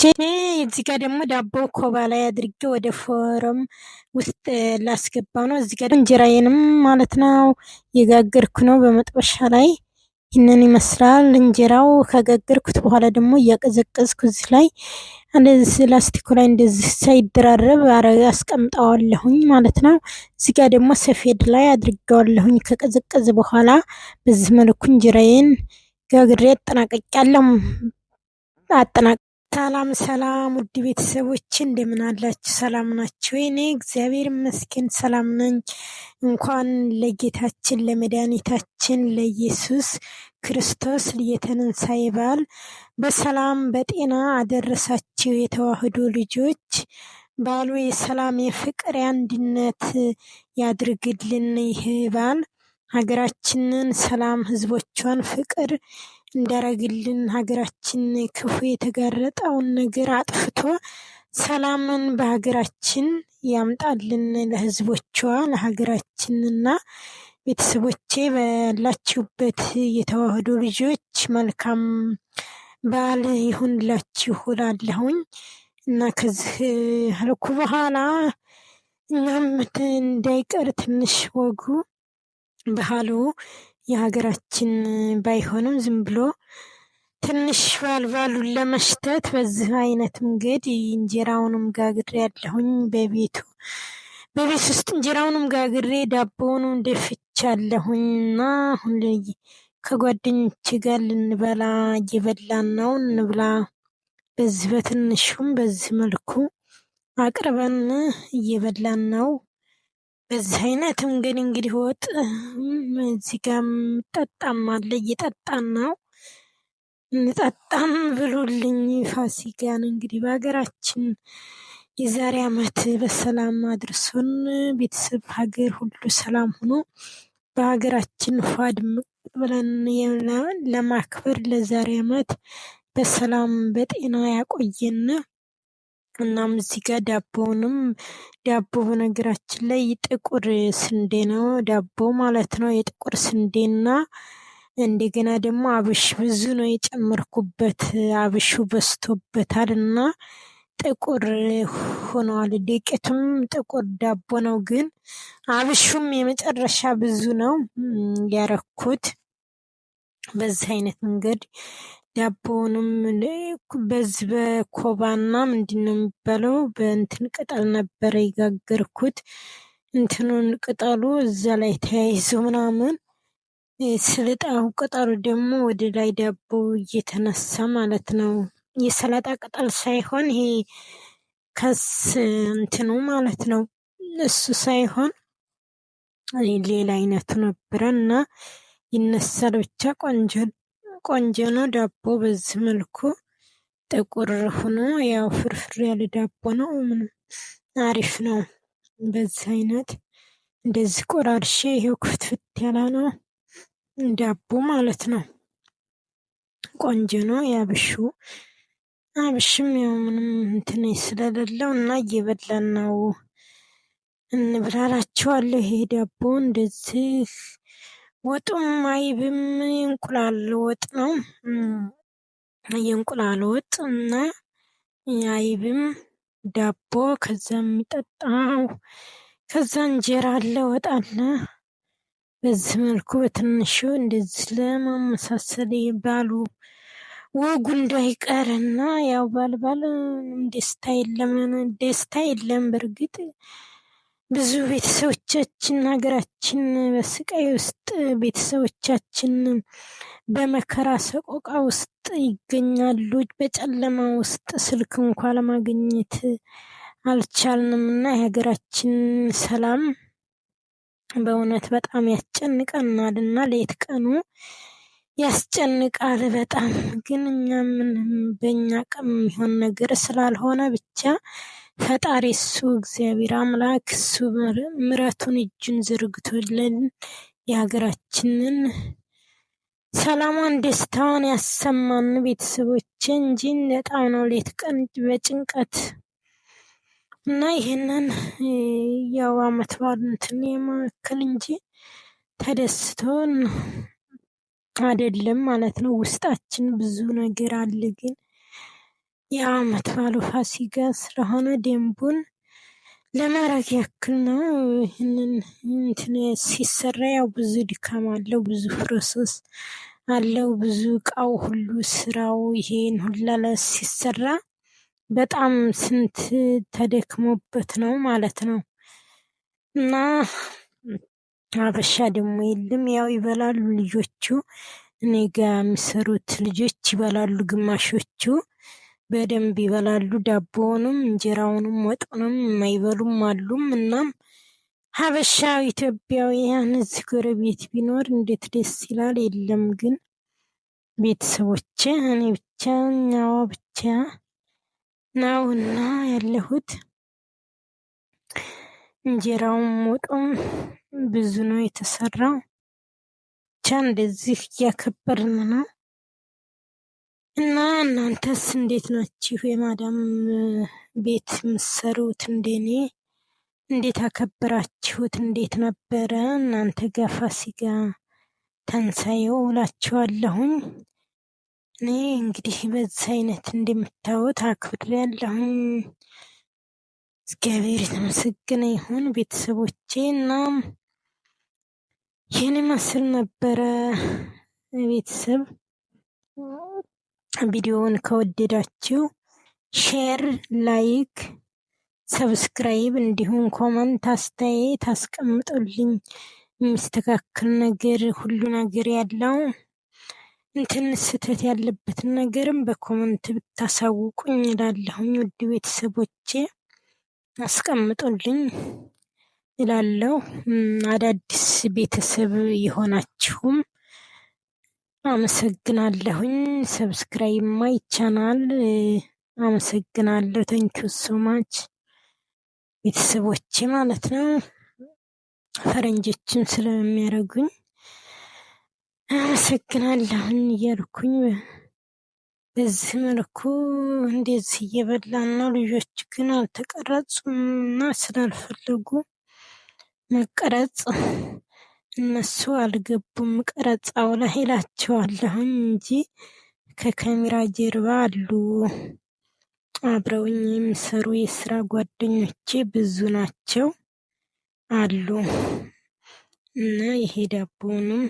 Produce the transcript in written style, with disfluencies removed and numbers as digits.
እዚህ ጋር ደግሞ ዳቦ ኮባ ላይ አድርጌ ወደ ፎረም ውስጥ ላስገባ ነው። እዚህ ጋር እንጀራዬንም ማለት ነው የጋገርኩ ነው በመጥበሻ ላይ። ይህንን ይመስላል እንጀራው። ከጋገርኩት በኋላ ደግሞ እያቀዘቀዝኩ እዚህ ላይ እንደዚህ ላስቲኩ ላይ እንደዚህ ሳይደራረብ አስቀምጠዋለሁኝ ማለት ነው። እዚህ ጋር ደግሞ ሰፌድ ላይ አድርጌዋለሁኝ ከቀዘቀዘ በኋላ። በዚህ መልኩ እንጀራዬን ጋግሬ አጠናቅቄያለሁ። ሰላም ሰላም ውድ ቤተሰቦች እንደምን አላችሁ? ሰላም ናችሁ? እኔ እግዚአብሔር ይመስገን ሰላም ነኝ። እንኳን ለጌታችን ለመድኃኒታችን ለኢየሱስ ክርስቶስ የትንሣኤ በዓል በሰላም በጤና አደረሳችሁ። የተዋህዶ ልጆች በዓሉ የሰላም የፍቅር የአንድነት ያድርግልን። ይህ በዓል ሀገራችንን ሰላም ህዝቦቿን ፍቅር እንዳረግልን ሀገራችን ክፉ የተጋረጠውን ነገር አጥፍቶ ሰላምን በሀገራችን ያምጣልን ለህዝቦቿ ለሀገራችንና ቤተሰቦቼ ባላችሁበት የተዋህዶ ልጆች መልካም በዓል ይሁንላችሁ እላለሁኝ። እና ከዚህ አልኩ በኋላ እኛም እንዳይቀር ትንሽ ወጉ ባህሉ የሀገራችን ባይሆንም ዝም ብሎ ትንሽ ባሉን ለመሽተት በዚህ አይነት መንገድ እንጀራውንም ጋግሬያለሁኝ። በቤት ውስጥ እንጀራውንም ጋግሬ ዳቦውንም ደፍቻለሁኝና አሁን ከጓደኞቼ ጋር ልንበላ እየበላን ነው። እንብላ። በዚህ በትንሹም በዚህ መልኩ አቅርበን እየበላን ነው። በዚህ አይነት እንግዲህ ወጥ እዚህ ጋር ጠጣም አለ እየጠጣን ነው። እንጠጣም ብሉልኝ። ፋሲካን እንግዲህ በሀገራችን የዛሬ ዓመት በሰላም አድርሶን ቤተሰብ ሀገር ሁሉ ሰላም ሆኖ በሀገራችን ፏ ድምቅ ብለን ለማክበር ለዛሬ ዓመት በሰላም በጤና ያቆየን። እናም እዚህ ጋር ዳቦ በነገራችን ላይ ጥቁር ስንዴ ነው ዳቦ ማለት ነው። የጥቁር ስንዴና እንደገና ደግሞ አብሽ ብዙ ነው የጨመርኩበት። አብሹ በዝቶበታል እና ጥቁር ሆኗል። ዱቄቱም ጥቁር ዳቦ ነው፣ ግን አብሹም የመጨረሻ ብዙ ነው ያረኩት። በዚህ አይነት መንገድ ዳቦውንም በዚህ በኮባና ምንድነው የሚባለው በእንትን ቅጠል ነበረ የጋገርኩት። እንትኑን ቅጠሉ እዛ ላይ ተያይዞ ምናምን ስልጣው ቅጠሉ ደግሞ ወደ ላይ ዳቦ እየተነሳ ማለት ነው። የሰላጣ ቅጠል ሳይሆን ይሄ ከስ እንትኑ ማለት ነው እሱ ሳይሆን ሌላ አይነቱ ነበረ እና ይነሳል። ብቻ ቆንጆ ነው ዳቦ። በዚህ መልኩ ጥቁር ሆኖ ያው ፍርፍር ያለ ዳቦ ነው። ምንም አሪፍ ነው። በዚህ አይነት እንደዚህ ቆራርሼ ይሄው ክፍትፍት ያለ ነው ዳቦ ማለት ነው። ቆንጆ ነው። አብሽም ያው ምንም እንትን ስለሌለው እና እየበላን ነው። እንብላላችኋለሁ። ይሄ ዳቦ እንደዚህ ወጡም አይብም የእንቁላል ወጥ ነው። የእንቁላል ወጥ እና አይብም ዳቦ ከዛ የሚጠጣው ከዛ እንጀራ አለ ወጥ አለ። በዚህ መልኩ በትንሹ እንደዚህ ለማመሳሰል ባሉ ወጉ እንዳይቀርና ያው ባል ደስታ የለም። በእርግጥ ብዙ ቤተሰቦቻችን ሀገራችን በስቃይ ውስጥ ቤተሰቦቻችን በመከራ ሰቆቃ ውስጥ ይገኛሉ። በጨለማ ውስጥ ስልክ እንኳን ለማግኘት አልቻልንም እና የሀገራችን ሰላም በእውነት በጣም ያስጨንቀናል እና ሌት ቀኑ ያስጨንቃል በጣም። ግን እኛ ምንም በእኛ አቅም የሚሆን ነገር ስላልሆነ ብቻ ፈጣሪ እሱ እግዚአብሔር አምላክ እሱ ምሕረቱን እጁን ዘርግቶልን የሀገራችንን ሰላሟን ደስታዋን ያሰማን ቤተሰቦቼ እንጂ በጣም ነው ሌት ቀን በጭንቀት እና ይሄንን ያው ዓመት በዓል እንትን የማከል እንጂ ተደስቶን አይደለም ማለት ነው። ውስጣችን ብዙ ነገር አለ ግን የዓመት በዓሉ ፋሲካ ስለሆነ ደንቡን ለማድረግ ያክል ነው። ይህንን እንትን ሲሰራ ያው ብዙ ድካም አለው፣ ብዙ ፕሮሰስ አለው፣ ብዙ እቃው ሁሉ ስራው ይሄን ሁላ ሲሰራ በጣም ስንት ተደክሞበት ነው ማለት ነው። እና ሀበሻ ደግሞ የለም ያው ይበላሉ ልጆቹ፣ እኔ ጋ የሚሰሩት ልጆች ይበላሉ። ግማሾቹ በደንብ ይበላሉ፣ ዳቦውንም እንጀራውንም ወጡንም የማይበሉም አሉም። እናም ሀበሻ ኢትዮጵያውያን እዚህ ጎረቤት ቢኖር እንዴት ደስ ይላል። የለም ግን ቤተሰቦቼ እኔ ብቻ እኛዋ ብቻ ነውና ያለሁት። እንጀራውም ወጡም ብዙ ነው የተሰራው። ብቻ እንደዚህ እያከበርን ነው። እና እናንተስ እንዴት ናችሁ? የማዳም ቤት የምትሰሩት እንደኔ እንዴት አከበራችሁት? እንዴት ነበረ እናንተ ጋ ፋሲካ ትንሳኤው እላችኋለሁኝ። እኔ እንግዲህ በዚህ አይነት እንደምታዩት አክብሬያለሁኝ። እግዚአብሔር የተመሰገነ ይሁን ቤተሰቦቼ። እና ይህን ይመስል ነበረ ቤተሰብ። ቪዲዮውን ከወደዳችሁ ሼር፣ ላይክ፣ ሰብስክራይብ እንዲሁም ኮመንት አስተያየት አስቀምጡልኝ። የሚስተካከል ነገር ሁሉ ነገር ያለው እንትን ስህተት ያለበትን ነገርም በኮመንት ብታሳውቁኝ እላለሁኝ። ውድ ቤተሰቦቼ አስቀምጡልኝ እላለሁ። አዳዲስ ቤተሰብ የሆናችሁም አመሰግናለሁኝ። ሰብስክራይብ ማይ ቻናል አመሰግናለሁ። ቴንኪው ሶ ማች ቤተሰቦቼ ማለት ነው። ፈረንጆችን ስለሚያደርጉኝ አመሰግናለሁኝ እያልኩኝ በዚህ መልኩ እንደዚህ እየበላን ነው። ልጆች ግን አልተቀረጹም እና ስላልፈለጉ መቀረጽ እነሱ አልገቡም ቀረጻው ላይ እላቸዋለሁኝ እንጂ ከካሜራ ጀርባ አሉ አብረውኝ የሚሰሩ የስራ ጓደኞቼ ብዙ ናቸው አሉ። እና ይሄ ዳቦንም